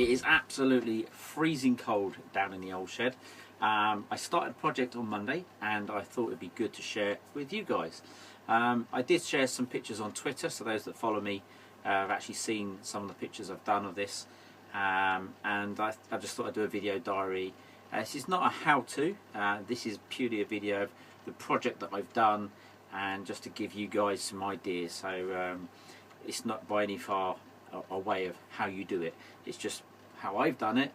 It is absolutely freezing cold down in the old shed. I started the project on Monday and I thought it'd be good to share it with you guys. I did share some pictures on Twitter, so those that follow me have actually seen some of the pictures I've done of this, and I just thought I'd do a video diary. This is not a how-to, this is purely a video of the project that I've done and just to give you guys some ideas. So it's not by any far a way of how you do it, it's just how I've done it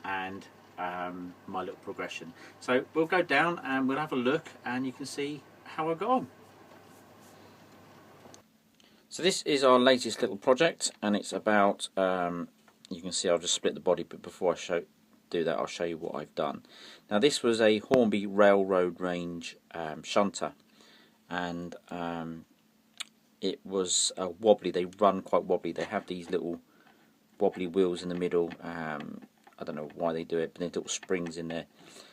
and my little progression. So we'll go down and we'll have a look and you can see how I got on. So this is our latest little project and it's about, you can see I've just split the body, but before I do that I'll show you what I've done. Now this was a Hornby Railroad Range shunter, and it was wobbly. They run quite wobbly. They have these little wobbly wheels in the middle. I don't know why they do it, but there's little springs in there.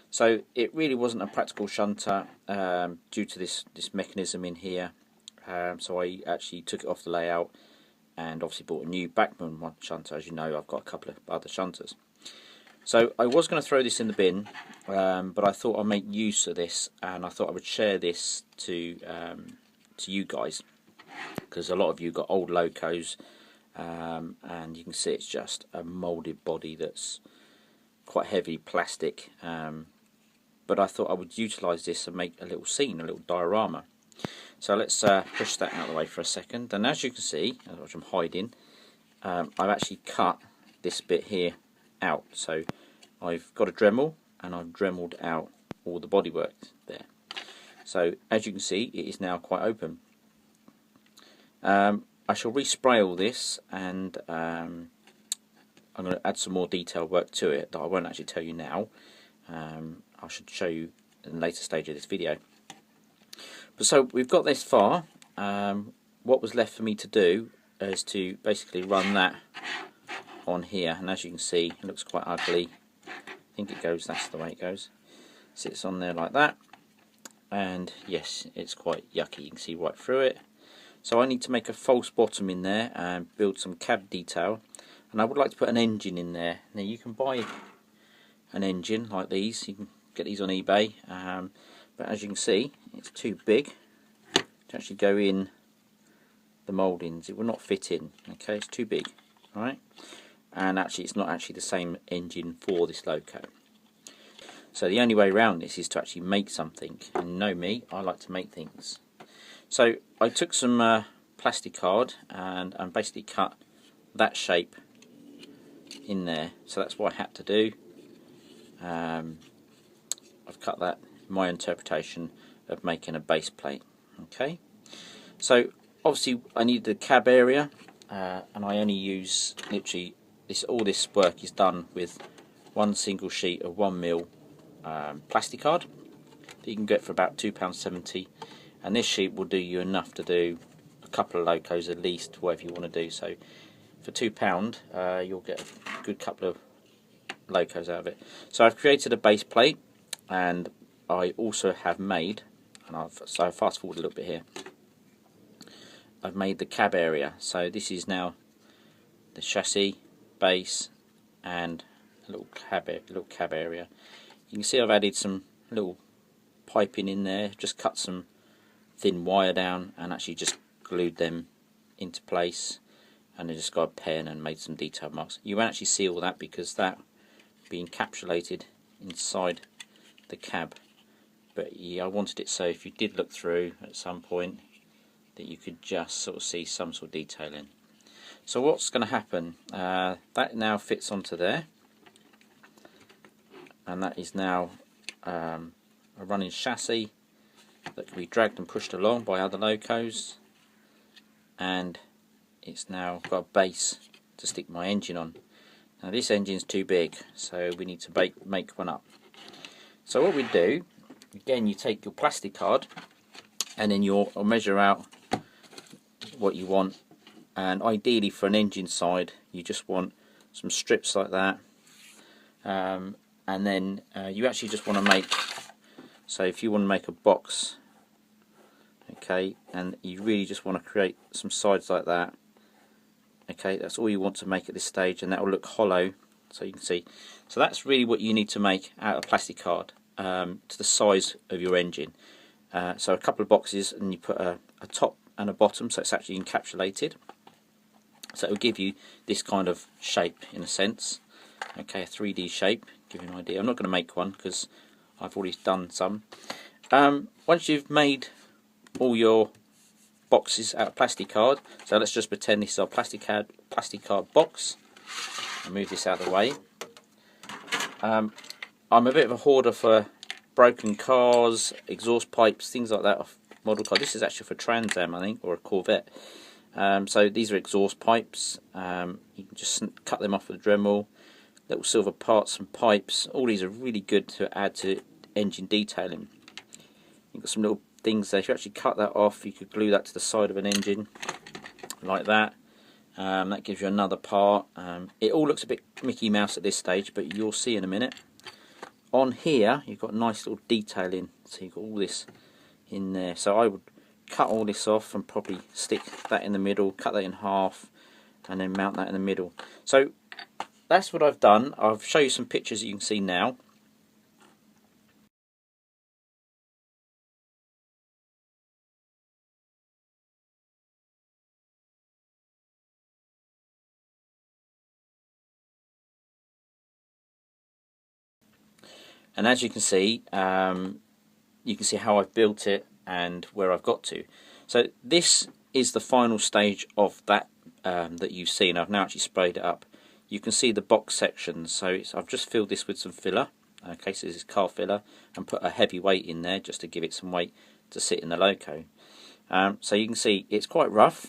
So it really wasn't a practical shunter due to this mechanism in here. So I actually took it off the layout and obviously bought a new Bachmann one shunter. As you know, I've got a couple of other shunters. So I was going to throw this in the bin, but I thought I'd make use of this, and I thought I would share this to you guys, because a lot of you got old Locos, and you can see it's just a moulded body that's quite heavy plastic, but I thought I would utilise this and make a little scene, a little diorama. So let's push that out of the way for a second, and as you can see, which I'm hiding, I've actually cut this bit here out. So I've got a Dremel and I've dremeled out all the bodywork there. So as you can see, it is now quite open. I shall respray all this, and I'm going to add some more detailed work to it that I won't actually tell you now. I should show you in the later stage of this video. But so we've got this far. What was left for me to do is to basically run that on here, and as you can see it looks quite ugly. I think it goes, that's the way it goes. Sits on there like that, and yes, it's quite yucky, you can see right through it. So I need to make a false bottom in there and build some cab detail, and I would like to put an engine in there. Now you can buy an engine like these, you can get these on eBay, but as you can see it's too big to actually go in the mouldings. It will not fit in, okay, it's too big. Alright, and actually it's not actually the same engine for this Loco. So the only way around this is to actually make something, and you know me, I like to make things. So I took some plastic card and basically cut that shape in there. So that's what I had to do. I've cut that, my interpretation of making a base plate. Okay, so obviously I need the cab area, and I only use literally this. All this work is done with one single sheet of 1mm plastic card that you can get for about £2.70, and this sheet will do you enough to do a couple of Locos at least, whatever you want to do. So for £2 you'll get a good couple of Locos out of it. So I've created a base plate, and I also have made, and so I fast forward a little bit here, I've made the cab area. So this is now the chassis, base, and a little cab area. You can see I've added some little piping in there, just cut some thin wire down and actually just glued them into place, and I just got a pen and made some detail marks. You won't actually see all that because that will be encapsulated inside the cab, but yeah, I wanted it so if you did look through at some point that you could just sort of see some sort of detailing. So what's going to happen, that now fits onto there, and that is now a running chassis that can be dragged and pushed along by other Locos, and it's now got a base to stick my engine on. Now this engine's too big, so we need to make one up. So what we do, again, you take your plastic card and then you'll measure out what you want, and ideally for an engine side you just want some strips like that, and then you actually just want to make, so if you want to make a box, okay, and you really just want to create some sides like that, okay, that's all you want to make at this stage, and that will look hollow so you can see. So that's really what you need to make out of plastic card to the size of your engine. So a couple of boxes, and you put a top and a bottom, so it's actually encapsulated. So it will give you this kind of shape in a sense. Okay, a 3D shape, give you an idea. I'm not going to make one because I've already done some. Once you've made all your boxes out of plastic card, so let's just pretend this is our plastic card box. I'll move this out of the way. I'm a bit of a hoarder for broken cars, exhaust pipes, things like that off model car. This is actually for Trans Am, I think, or a Corvette. So these are exhaust pipes. You can just cut them off with a Dremel. Little silver parts and pipes. All these are really good to add to engine detailing. You've got some little things there. If you actually cut that off, you could glue that to the side of an engine like that. That gives you another part. It all looks a bit Mickey Mouse at this stage, but you'll see in a minute. On here, you've got nice little detailing. So you've got all this in there. So I would cut all this off and probably stick that in the middle, cut that in half, and then mount that in the middle. So that's what I've done. I'll show you some pictures that you can see now. And as you can see how I've built it and where I've got to. So this is the final stage of that that you've seen. I've now actually sprayed it up. You can see the box sections. So I've just filled this with some filler. Okay, so this is car filler, and put a heavy weight in there just to give it some weight to sit in the Loco. So you can see it's quite rough,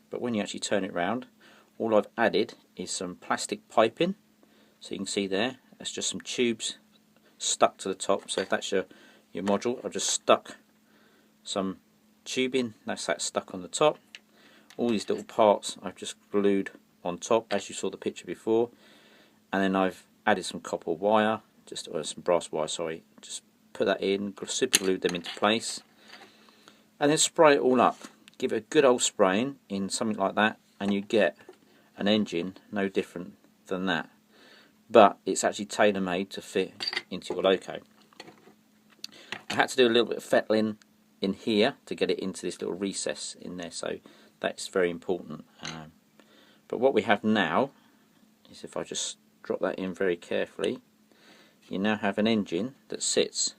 but when you actually turn it round, all I've added is some plastic piping. So you can see there, that's just some tubes stuck to the top. So if that's your module, I've just stuck some tubing, that's that stuck on the top. All these little parts I've just glued on top, as you saw the picture before, and then I've added some copper wire, some brass wire, sorry, just put that in, super glued them into place, and then spray it all up. Give it a good old spraying in something like that, and you get an engine no different than that, but it's actually tailor-made to fit into your Loco. I had to do a little bit of fettling in here to get it into this little recess in there, so that's very important. But what we have now is, if I just drop that in very carefully, you now have an engine that sits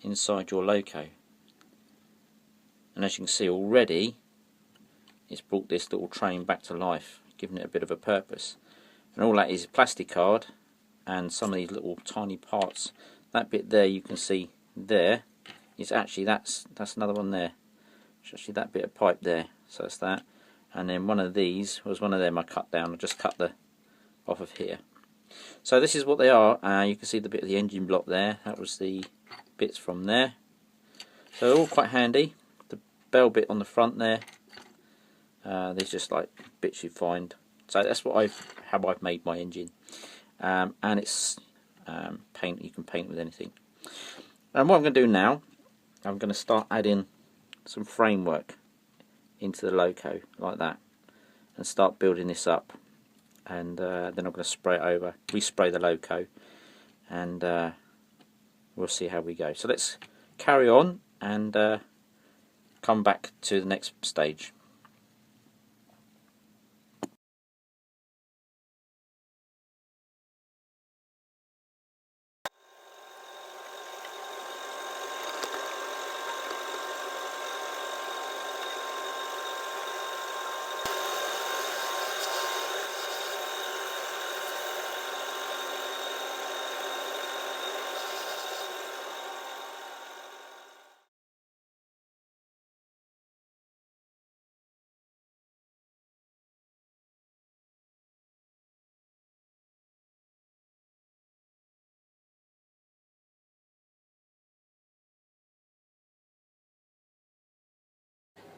inside your Loco. And as you can see already, it's brought this little train back to life, giving it a bit of a purpose. And all that is plastic card and some of these little tiny parts. That bit there you can see there is actually, that's another one there. It's actually that bit of pipe there, so that's that. And then one of these was one of them I cut down. I just cut the off of here. So this is what they are. You can see the bit of the engine block there. That was the bits from there. So they're all quite handy. The bell bit on the front there. These just like bits you find. So that's what how I've made my engine. And it's paint. You can paint with anything. And what I'm going to do now, I'm going to start adding some framework into the Loco like that, and start building this up. And then I'm going to spray it over, respray the Loco, and we'll see how we go. So let's carry on and come back to the next stage.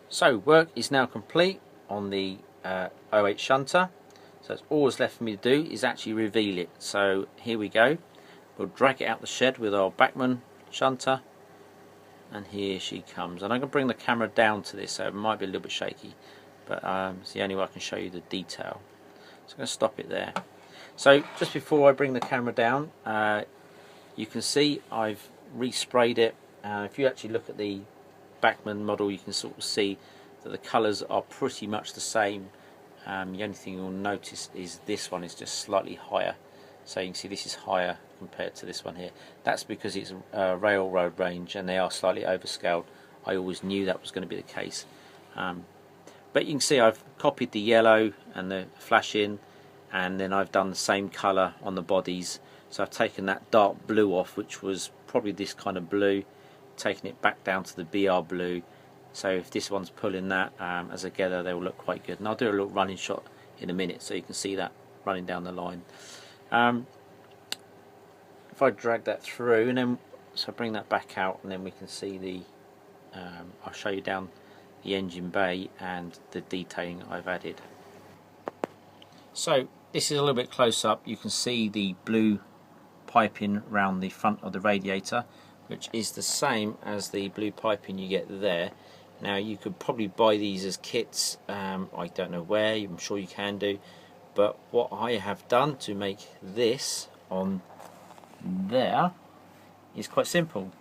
So work is now complete on the 08 shunter. So it's all that's left for me to do is actually reveal it. So here we go. We'll drag it out the shed with our Bachmann shunter, and here she comes. And I'm going to bring the camera down to this, so it might be a little bit shaky, but it's the only way I can show you the detail. So I'm going to stop it there. So just before I bring the camera down, you can see I've resprayed it. If you actually look at the Bachmann model, you can sort of see that the colours are pretty much the same. The only thing you'll notice is this one is just slightly higher. So you can see this is higher compared to this one here. That's because it's a railroad range and they are slightly overscaled. I always knew that was going to be the case. But you can see I've copied the yellow and the flash in, and then I've done the same colour on the bodies. So I've taken that dark blue off, which was probably this kind of blue, taken it back down to the BR blue. So if this one's pulling that as together, they will look quite good. And I'll do a little running shot in a minute so you can see that running down the line. If I drag that through, and then so bring that back out, and then we can see the I'll show you down the engine bay and the detailing I've added. So this is a little bit close up. You can see the blue piping around the front of the radiator, which is the same as the blue piping you get there. Now you could probably buy these as kits. I don't know where, I'm sure you can do, but what I have done to make this on there is quite simple.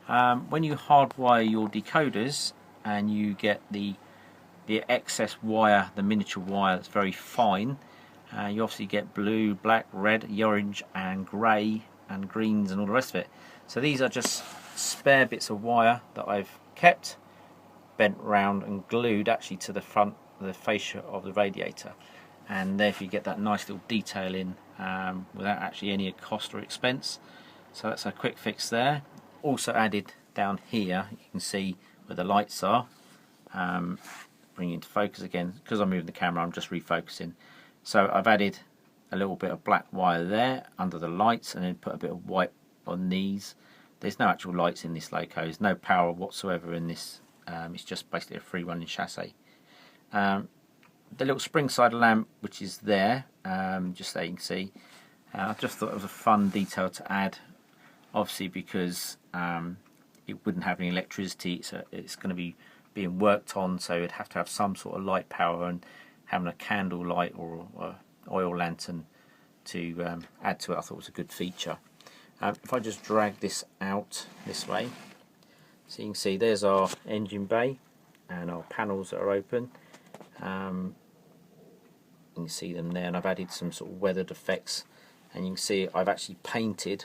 When you hardwire your decoders and you get the excess wire, the miniature wire that's very fine, you obviously get blue, black, red, orange and grey and greens and all the rest of it. So these are just spare bits of wire that I've kept, bent round and glued actually to the front of the fascia of the radiator, and therefore you get that nice little detail in without actually any cost or expense. So that's a quick fix there. Also added down here, you can see where the lights are. Bring it into focus again, because I'm moving the camera I'm just refocusing. So I've added a little bit of black wire there under the lights, and then put a bit of white on these. There's no actual lights in this Loco, there's no power whatsoever in this. It's just basically a free running chassis. The little spring side lamp which is there, just so you can see, I just thought it was a fun detail to add, obviously because it wouldn't have any electricity, so it's going to be being worked on, so it'd have to have some sort of light power, and having a candle light or oil lantern to add to it I thought was a good feature. If I just drag this out this way, so you can see there's our engine bay and our panels that are open. You can see them there, and I've added some sort of weathered effects, and you can see I've actually painted,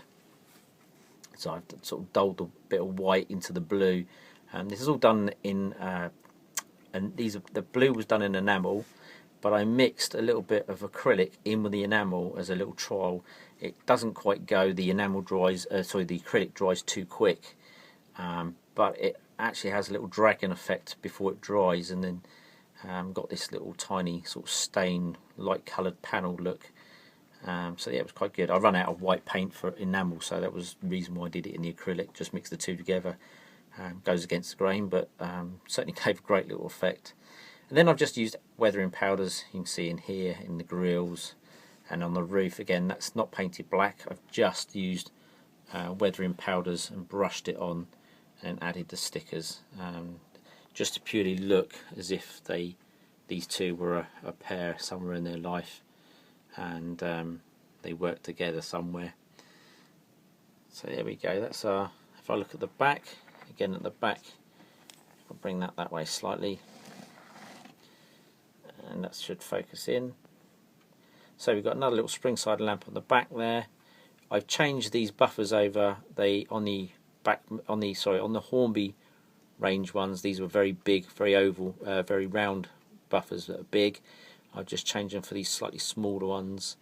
so I've sort of dulled a bit of white into the blue, and this is all done in and the blue was done in enamel, but I mixed a little bit of acrylic in with the enamel as a little trial. It doesn't quite go, the enamel dries, the acrylic dries too quick, but it actually has a little dragging effect before it dries, and then got this little tiny sort of stained light coloured panel look. So yeah, it was quite good. I run out of white paint for enamel, so that was the reason why I did it in the acrylic, just mix the two together. Goes against the grain, but certainly gave a great little effect. And then I've just used weathering powders, you can see in here, in the grills and on the roof. Again, that's not painted black, I've just used weathering powders and brushed it on and added the stickers, just to purely look as if these two were a pair somewhere in their life, and they work together somewhere. So there we go. That's if I look at the back again, at the back, I'll bring that way slightly, and that should focus in. So we've got another little spring side lamp on the back there. I've changed these buffers over. On the Hornby range ones, these were very big, very oval, very round buffers that are big. I've just changed them for these slightly smaller ones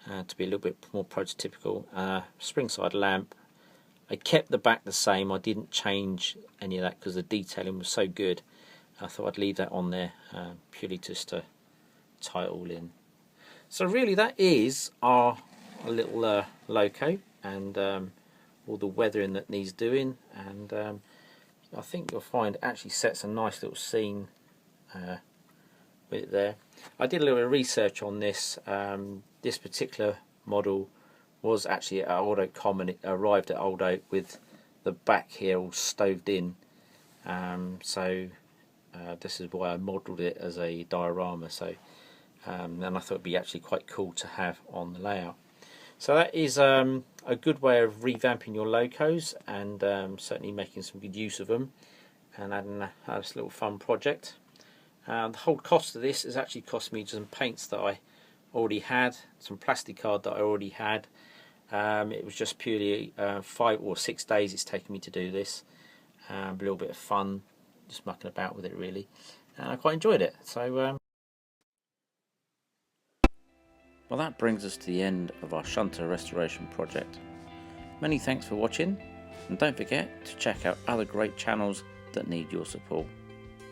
to be a little bit more prototypical. Spring side lamp. I kept the back the same, I didn't change any of that because the detailing was so good. I thought I'd leave that on there purely just to tie it all in. So really that is our little Loco, and all the weathering that needs doing, and I think you'll find it actually sets a nice little scene with it there. I did a little research on this. This particular model was actually at Old Oak Common. It arrived at Old Oak with the back here all stoved in, so this is why I modelled it as a diorama. So and I thought it'd be actually quite cool to have on the layout. So that is a good way of revamping your locos, and certainly making some good use of them, and adding this little fun project. The whole cost of this has actually cost me some paints that I already had, some plastic card that I already had. It was just purely 5 or 6 days it's taken me to do this. A little bit of fun, just mucking about with it really, and I quite enjoyed it. So well, that brings us to the end of our Shunter Restoration project. Many thanks for watching, and don't forget to check out other great channels that need your support.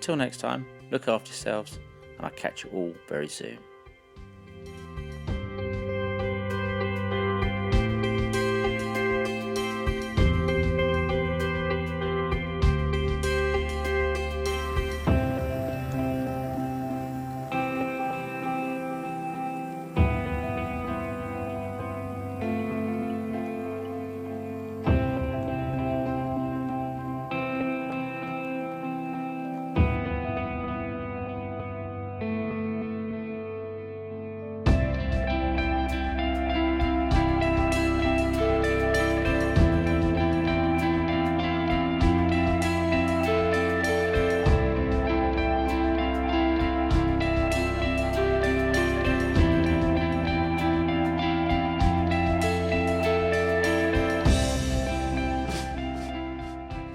Till next time, look after yourselves, and I'll catch you all very soon.